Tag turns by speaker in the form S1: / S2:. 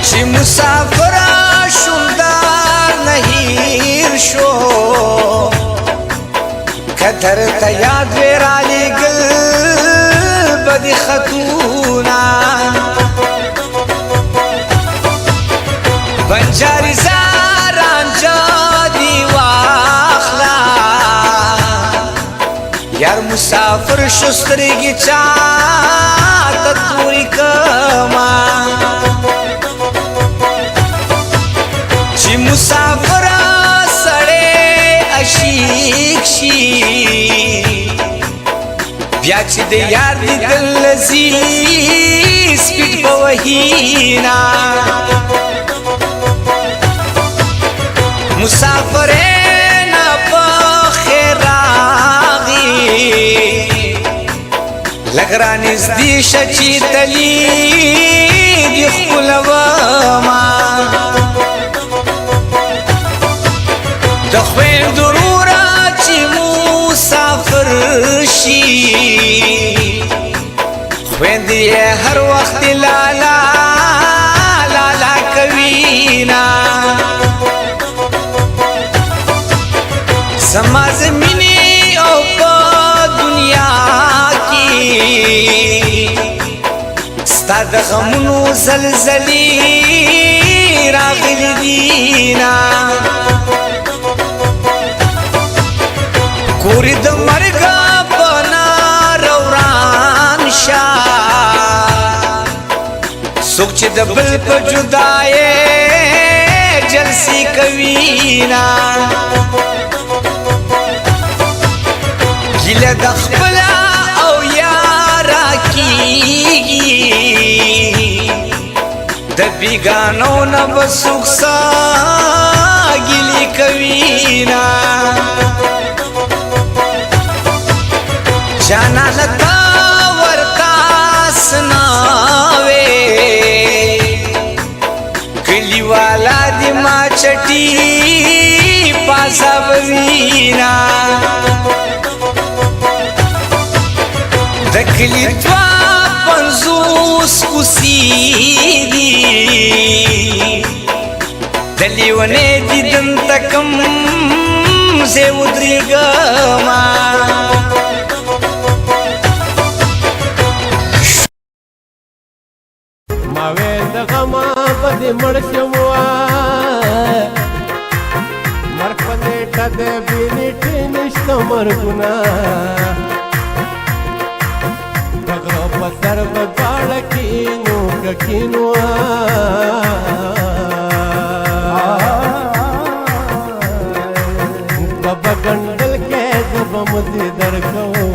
S1: چې مسافر شوندار نهیر شو کدر ته یاد ویرالی گل بدی خطونا بنجاری زاران جادی واخلا یار مسافر شسترگی چاہتا توری کما چی مسافر سڑے عشیق شی بیا چی دے یار دی دل لذیذ سپیٹ بوہینا مسافر نا بخیر آغی لگرانیز دی شچی تلی دی خلوما دخوین درورا چی مسافر شی خوین دی ہر وقت لالا لالا کوینا زما زمینی او پا دنیا کی ستا د غمونو زلزلی راغلی دینا کوری د مرگا پنا روران شا سوک چی د بل پا جدائے جلسی کوینا گیل دخبلا او یارا کیگی د بیگانو نبسوک سا گیلی کوینا جانا لتا ورتا سناوے گلی والا دی ما چٹی پاسا بوینا دکلی دوا پنزوس کسی دی دلیونے دی دن تکم زی ودری گما
S2: ماوی دغما بدی مرشموا مرک پنیٹا دے بینیٹی نشتا مرگونا دغرو پسر بدوالا کینو ککینوا بابا گندل کے زبا مزی درکو